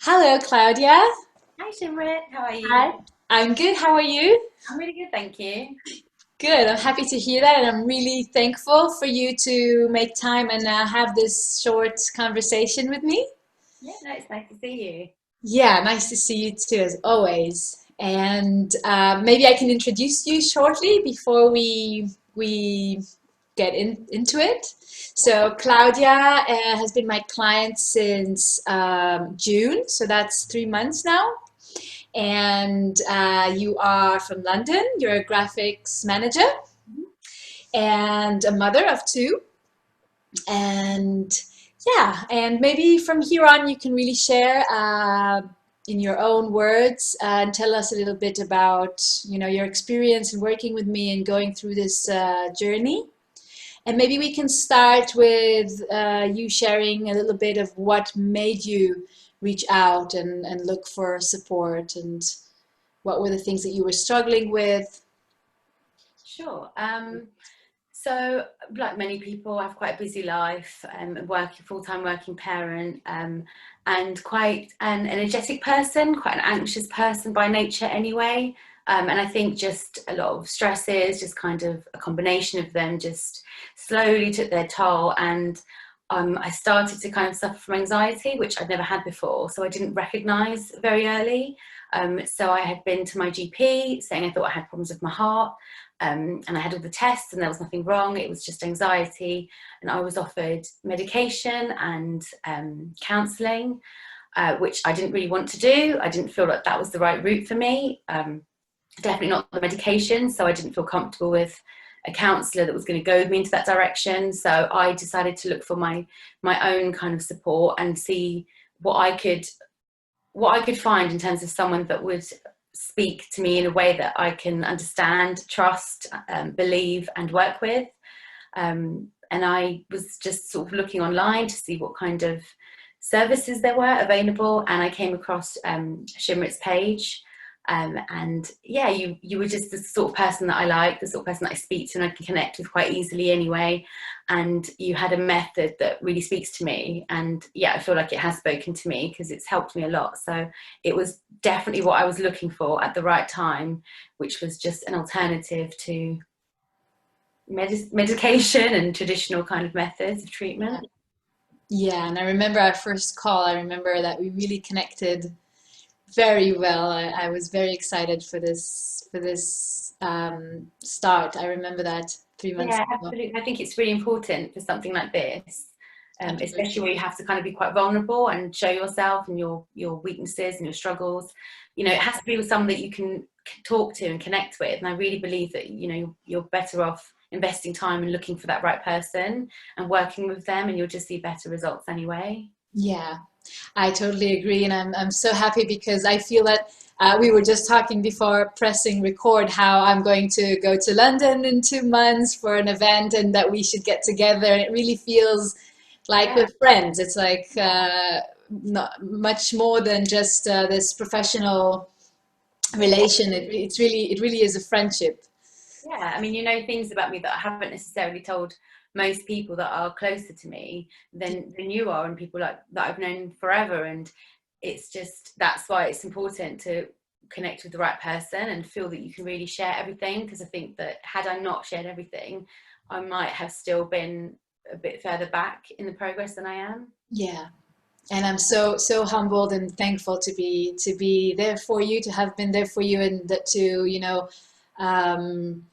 Hello, Claudia. Hi Shimrit, how are you? Hi. I'm good. How are you? I'm really good, thank you. Good. I'm happy to hear that, and I'm really thankful for you to make time and have this short conversation with me. Yeah, no, it's nice to see you. Yeah, nice to see you too, as always. And maybe I can introduce you shortly before we get into it. Yeah, So Claudia has been my client since June, so that's 3 months now. And you are from London. You're a graphics manager mhm. and a mother of two. And yeah, and maybe from here on, you can really share in your own words and tell us a little bit about, your experience in working with me and going through this journey. And maybe we can start with you sharing a little bit of what made you reach out and look for support and what were the things that you were struggling with? Sure. So, like many people, I have quite a busy life, working full-time working parent, and quite an energetic person, quite an anxious person by nature anyway. And I think just a lot of stresses, just kind of a combination of them, just slowly took their toll. And I started to kind of suffer from anxiety, which I'd never had before, so I didn't recognise very early. So I had been to my GP saying I thought I had problems with my heart. And I had all the tests and there was nothing wrong. It was just anxiety. And I was offered medication and counselling, which I didn't really want to do. I didn't feel like that was the right route for me. Definitely not the medication. So I didn't feel comfortable with a counsellor that was going to go with me into that direction. So I decided to look for my own kind of support and see what I could find in terms of someone that would speak to me in a way that I can understand, trust, believe, and work with. And I was just sort of looking online to see what kind of services there were available, and I came across Shimrit's page. And yeah, you were just the sort of person that I like, the sort of person that I speak to and I can connect with quite easily anyway. And you had a method that really speaks to me, and yeah, I feel like it has spoken to me because it's helped me a lot. So it was definitely what I was looking for at the right time, which was just an alternative to medication and traditional kind of methods of treatment. Yeah, and I remember our first call. I remember that we really connected very well. I was very excited for this start. I remember that 3 months Yeah, ago. absolutely. I think it's really important for something like this, especially Absolutely. where you have to kind of be quite vulnerable and show yourself and your weaknesses and your struggles. It has to be with someone that you can talk to and connect with. And I really believe that you're better off investing time and looking for that right person and working with them, and you'll just see better results anyway. Yeah, I totally agree, and I'm so happy because I feel that we were just talking before pressing record how I'm going to go to London in 2 months for an event, and that we should get together. And it really feels like Yeah. with friends. It's like not much more than just this professional relation. It really is a friendship. Yeah, I mean, things about me that I haven't necessarily told most people that are closer to me than you are, and people like that I've known forever. And it's just that's why it's important to connect with the right person and feel that you can really share everything. Because I think that had I not shared everything, I might have still been a bit further back in the progress than I am. Yeah. And I'm so humbled and thankful to be there for you, to have been there for you, and that to um,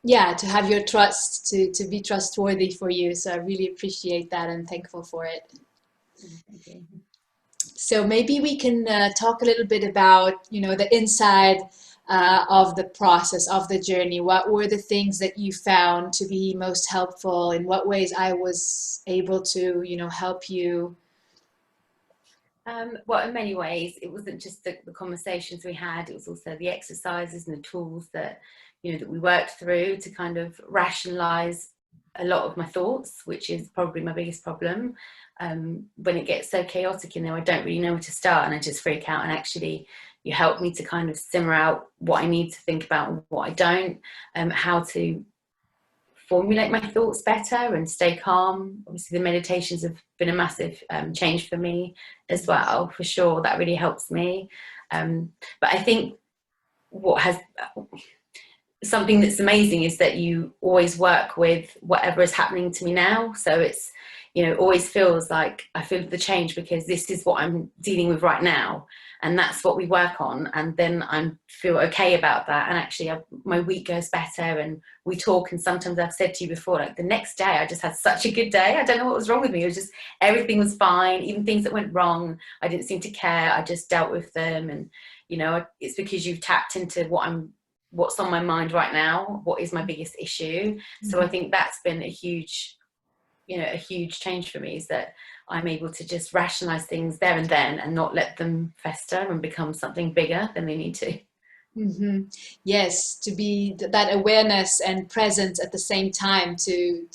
yeah, to have your trust, to be trustworthy for you. So I really appreciate that and thankful for it. Thank you. So maybe we can talk a little bit about the inside of the process of the journey. What were the things that you found to be most helpful? In what ways I was able to help you? Well, in many ways, it wasn't just the conversations we had; it was also the exercises and the tools that we worked through to kind of rationalize a lot of my thoughts, which is probably my biggest problem. When it gets so chaotic in there, I don't really know where to start, and I just freak out. And actually, you help me to kind of simmer out what I need to think about and what I don't, how to formulate my thoughts better and stay calm. Obviously, the meditations have been a massive change for me as well, for sure. That really helps me. But I think what has something that's amazing is that you always work with whatever is happening to me now. So it's, you know, always feels like I feel the change because this is what I'm dealing with right now, and that's what we work on, and then I feel okay about that, and actually my week goes better, and we talk, and sometimes I've said to you before, like the next day I just had such a good day. I don't know what was wrong with me. It was just everything was fine, even things that went wrong I didn't seem to care. I just dealt with them, and you know, it's because you've tapped into what's on my mind right now, what is my biggest issue. So I think that's been a huge, you know, a huge change for me, is that I'm able to just rationalize things there and then and not let them fester and become something bigger than they need to. Yes, to be that awareness and presence at the same time to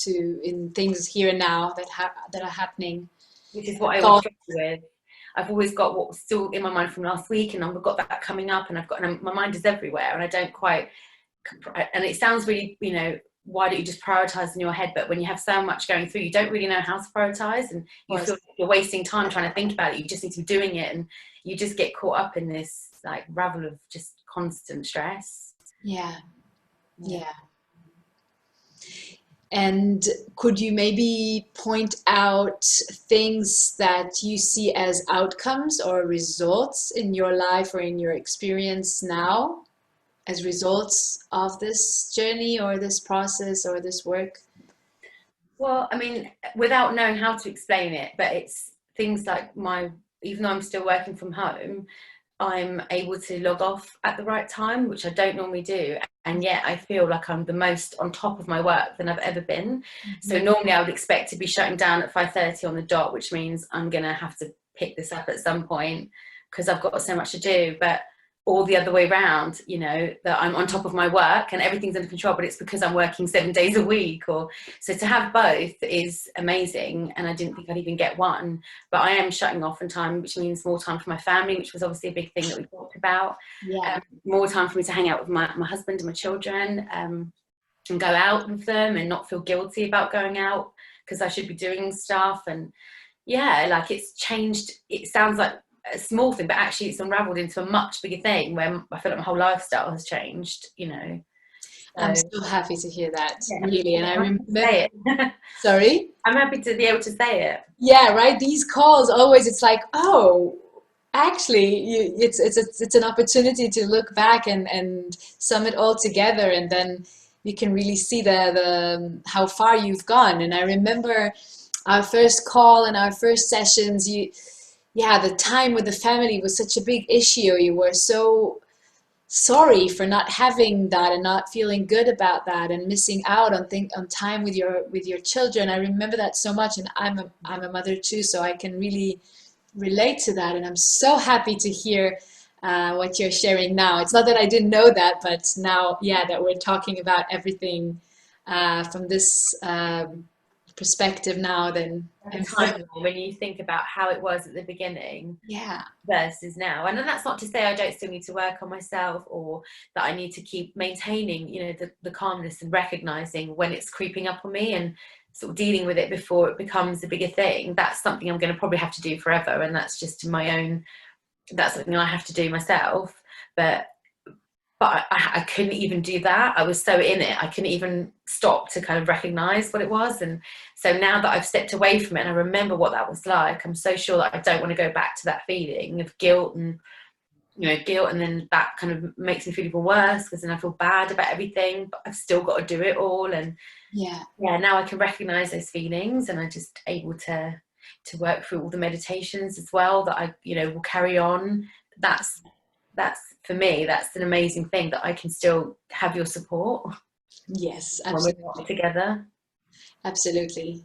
in things here and now that are happening. Which is what I always struggle with. I've always got what's still in my mind from last week, and I've got that coming up, and my mind is everywhere, and I don't quite. And it sounds really, you know, why don't you just prioritize in your head? But when you have so much going through, you don't really know how to prioritize, and you feel like you're wasting time trying to think about it. You just need to be doing it, and you just get caught up in this like ravel of just constant stress. Yeah. And could you maybe point out things that you see as outcomes or results in your life or in your experience now as results of this journey or this process or this work? Well, I mean, without knowing how to explain it, but it's things like even though I'm still working from home, I'm able to log off at the right time, which I don't normally do. And yet I feel like I'm the most on top of my work than I've ever been. So normally I would expect to be shutting down at 5:30 on the dot, which means I'm going to have to pick this up at some point because I've got so much to do. But all the other way around, you know, that I'm on top of my work and everything's under control, but it's because I'm working 7 days a week. Or so to have both is amazing, and I didn't think I'd even get one. But I am shutting off in time, which means more time for my family, which was obviously a big thing that we talked about. More time for me to hang out with my husband and my children, and go out with them and not feel guilty about going out because I should be doing stuff. And yeah, like it's changed. It sounds like a small thing, but actually it's unraveled into a much bigger thing where I feel like my whole lifestyle has changed, you know. So, I'm so happy to hear that, really. And I I'm remember, sorry? I'm happy to be able to say it. Yeah, right. These calls always, it's like, oh, actually, it's an opportunity to look back and sum it all together, and then you can really see the how far you've gone. And I remember our first call and our first sessions, the time with the family was such a big issue. You were so sorry for not having that and not feeling good about that and missing out on time with your children. I remember that so much, and I'm a mother too, so I can really relate to that. And I'm so happy to hear what you're sharing now. It's not that I didn't know that, but now, that we're talking about everything from this perspective now, then the timeline when you think about how it was at the beginning versus now. And then that's not to say I don't still need to work on myself, or that I need to keep maintaining, you know, the calmness and recognizing when it's creeping up on me and sort of dealing with it before it becomes a bigger thing. That's something I'm going to probably have to do forever, and that's just that's something I have to do myself. But I couldn't even do that. I was so in it, I couldn't even stop to kind of recognize what it was. And so now that I've stepped away from it and I remember what that was like, I'm so sure that I don't want to go back to that feeling of guilt, and and then that kind of makes me feel even worse because then I feel bad about everything, but I've still got to do it all. And now I can recognize those feelings, and I'm just able to work through all the meditations as well that I will carry on. That's for me, that's an amazing thing, that I can still have your support. Yes, absolutely. When we're together. Absolutely.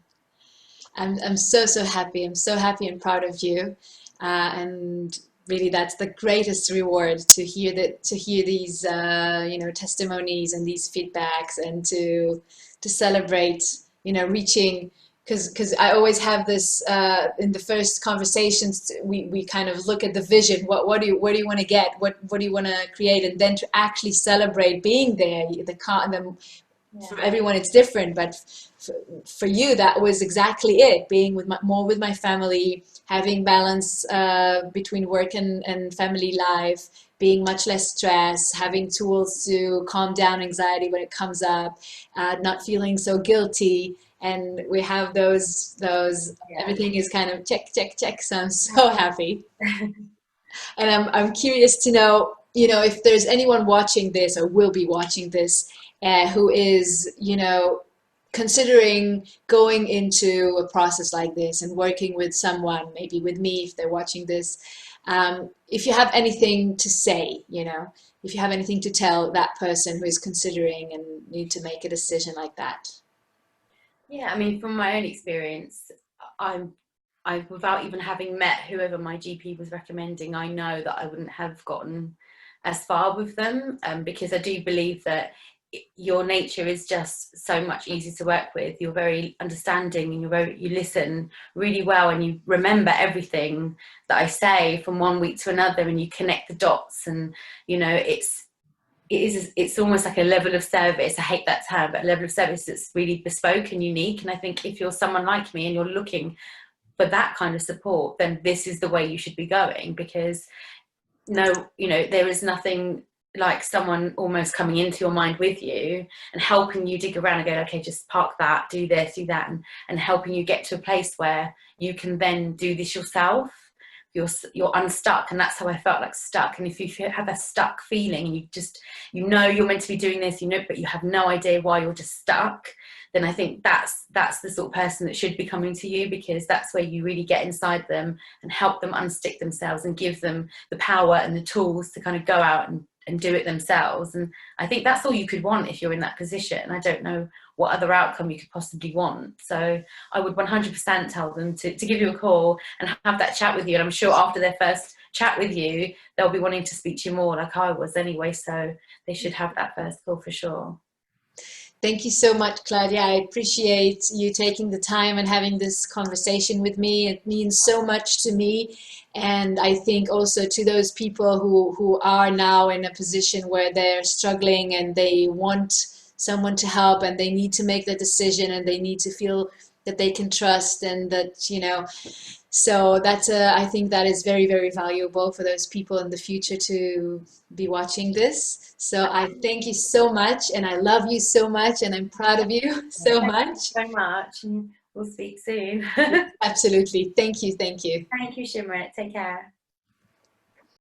I'm so happy. I'm so happy and proud of you. And really, that's the greatest reward, to hear these testimonies and these feedbacks, and to celebrate reaching. Because I always have this in the first conversations, we kind of look at the vision. Where do you want to get? What do you want to create? And then to actually celebrate being there, for everyone it's different, but for you that was exactly it, being with more with my family, having balance between work and family life, being much less stressed, having tools to calm down anxiety when it comes up, not feeling so guilty. And we have those everything is kind of check check check, so I'm so happy. And I'm curious to know, if there's anyone watching this or will be watching this, who is, considering going into a process like this and working with someone, maybe with me, if they're watching this, if you have anything to say, if you have anything to tell that person who is considering and need to make a decision like that. Yeah, I mean, from my own experience, I without even having met whoever my GP was recommending, I know that I wouldn't have gotten as far with them, because I do believe that your nature is just so much easier to work with. You're very understanding, and you listen really well, and you remember everything that I say from one week to another, and you connect the dots, and it's almost like a level of service. I hate that term, but a level of service that's really bespoke and unique. And I think if you're someone like me and you're looking for that kind of support, then this is the way you should be going, because there is nothing like someone almost coming into your mind with you and helping you dig around and go, okay, just park that, do this, do that, and helping you get to a place where you can then do this yourself. You're unstuck. And that's how I felt, like stuck. And if you have a stuck feeling, and you're meant to be doing this, but you have no idea why you're just stuck, then I think that's the sort of person that should be coming to you, because that's where you really get inside them and help them unstick themselves and give them the power and the tools to kind of go out and do it themselves. And I think that's all you could want if you're in that position. I don't know what other outcome you could possibly want. So I would 100% tell them to give you a call and have that chat with you. And I'm sure after their first chat with you, they'll be wanting to speak to you more, like I was anyway. So they should have that first call for sure. Thank you so much, Claudia. I appreciate you taking the time and having this conversation with me. It means so much to me. And I think also to those people who are now in a position where they're struggling and they want someone to help, and they need to make the decision, and they need to feel that they can trust, and that, so I think that is very, very valuable for those people in the future to be watching this. So I thank you so much, and I love you so much, and I'm proud of you so much. Thank you so much, and we'll speak soon. Absolutely. Thank you. Thank you. Thank you, Shimrit. Take care.